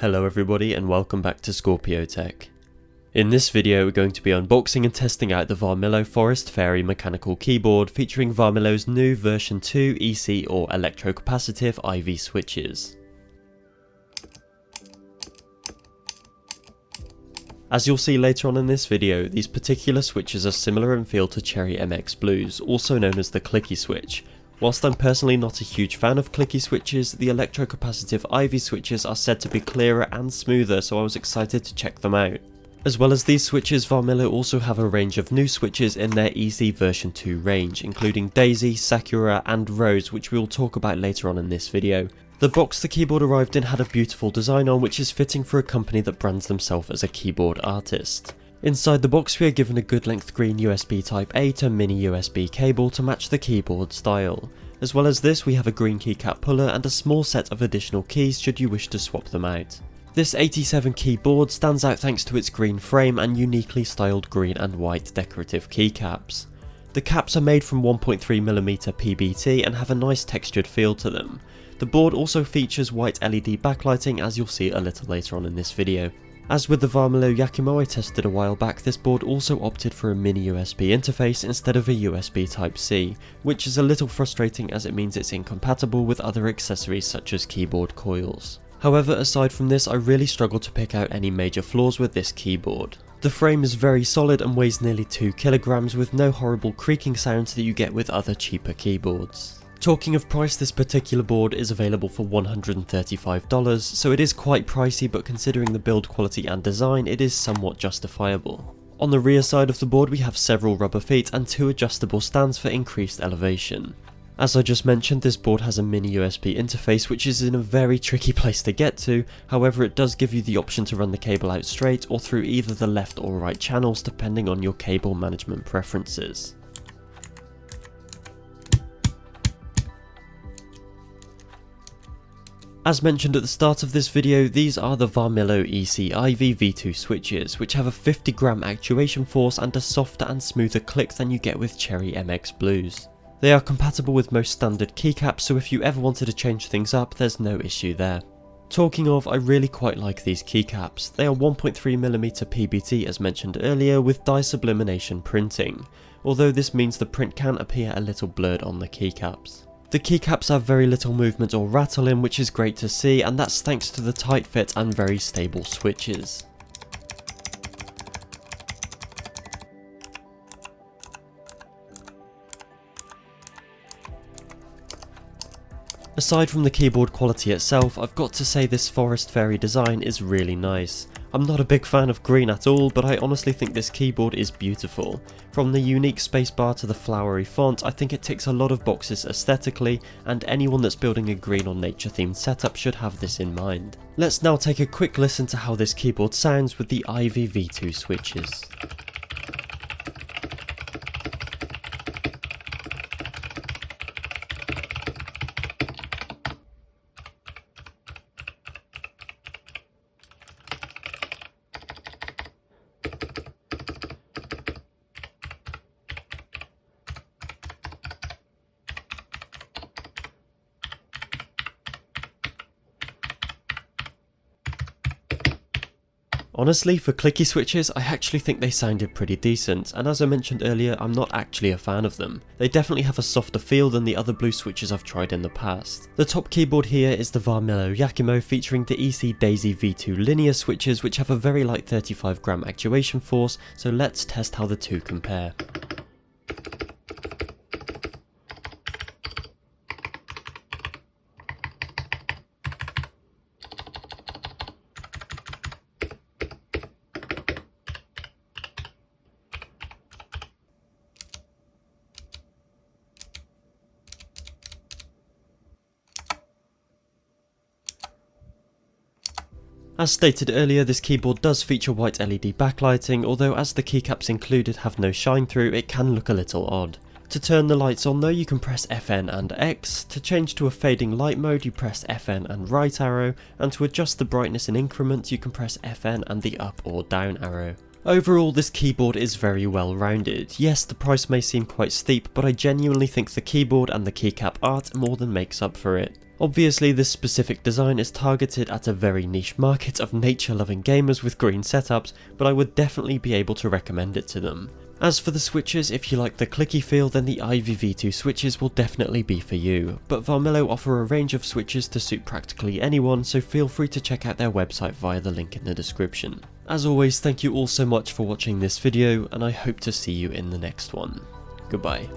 Hello everybody and welcome back to Scorpio Tech. In this video we're going to be unboxing and testing out the Varmilo Forest Fairy mechanical keyboard featuring Varmilo's new version 2 EC or electrocapacitive IV switches. As you'll see later on in this video, these particular switches are similar in feel to Cherry MX Blues, also known as the clicky switch. Whilst I'm personally not a huge fan of clicky switches, the electrocapacitive IV switches are said to be clearer and smoother, so I was excited to check them out. As well as these switches, Varmilo also have a range of new switches in their EC version 2 range, including Daisy, Sakura and Rose, which we will talk about later on in this video. The box the keyboard arrived in had a beautiful design on, which is fitting for a company that brands themselves as a keyboard artist. Inside the box we are given a good length green USB Type A to mini USB cable to match the keyboard style. As well as this we have a green keycap puller and a small set of additional keys should you wish to swap them out. This 87 keyboard stands out thanks to its green frame and uniquely styled green and white decorative keycaps. The caps are made from 1.3mm PBT and have a nice textured feel to them. The board also features white LED backlighting, as you'll see a little later on in this video. As with the Varmilo Yakimo I tested a while back, this board also opted for a mini USB interface instead of a USB Type-C, which is a little frustrating as it means it's incompatible with other accessories such as keyboard coils. However, aside from this, I really struggled to pick out any major flaws with this keyboard. The frame is very solid and weighs nearly 2 kilograms with no horrible creaking sounds that you get with other cheaper keyboards. Talking of price, this particular board is available for $135, so it is quite pricey, but considering the build quality and design, it is somewhat justifiable. On the rear side of the board we have several rubber feet and 2 adjustable stands for increased elevation. As I just mentioned, this board has a mini USB interface which is in a very tricky place to get to, however it does give you the option to run the cable out straight or through either the left or right channels depending on your cable management preferences. As mentioned at the start of this video, these are the Varmilo EC IV V2 switches, which have a 50 gram actuation force and a softer and smoother click than you get with Cherry MX Blues. They are compatible with most standard keycaps, so if you ever wanted to change things up, there's no issue there. Talking of, I really quite like these keycaps. They are 1.3mm PBT as mentioned earlier with dye sublimation printing, although this means the print can appear a little blurred on the keycaps. The keycaps have very little movement or rattle in, which is great to see, and that's thanks to the tight fit and very stable switches. Aside from the keyboard quality itself, I've got to say this Forest Fairy design is really nice. I'm not a big fan of green at all, but I honestly think this keyboard is beautiful. From the unique spacebar to the flowery font, I think it ticks a lot of boxes aesthetically, and anyone that's building a green or nature themed setup should have this in mind. Let's now take a quick listen to how this keyboard sounds with the IV V2 switches. Honestly, for clicky switches, I actually think they sounded pretty decent, and as I mentioned earlier, I'm not actually a fan of them. They definitely have a softer feel than the other blue switches I've tried in the past. The top keyboard here is the Varmilo Yakimo featuring the EC Daisy V2 linear switches, which have a very light 35 gram actuation force, so let's test how the two compare. As stated earlier, this keyboard does feature white LED backlighting, although as the keycaps included have no shine through, it can look a little odd. To turn the lights on though, you can press FN and X, to change to a fading light mode you press FN and right arrow, and to adjust the brightness in increments you can press FN and the up or down arrow. Overall, this keyboard is very well rounded. Yes, the price may seem quite steep, but I genuinely think the keyboard and the keycap art more than makes up for it. Obviously this specific design is targeted at a very niche market of nature-loving gamers with green setups, but I would definitely be able to recommend it to them. As for the switches, if you like the clicky feel, then the IVV2 switches will definitely be for you, but Varmilo offer a range of switches to suit practically anyone, so feel free to check out their website via the link in the description. As always, thank you all so much for watching this video, and I hope to see you in the next one. Goodbye.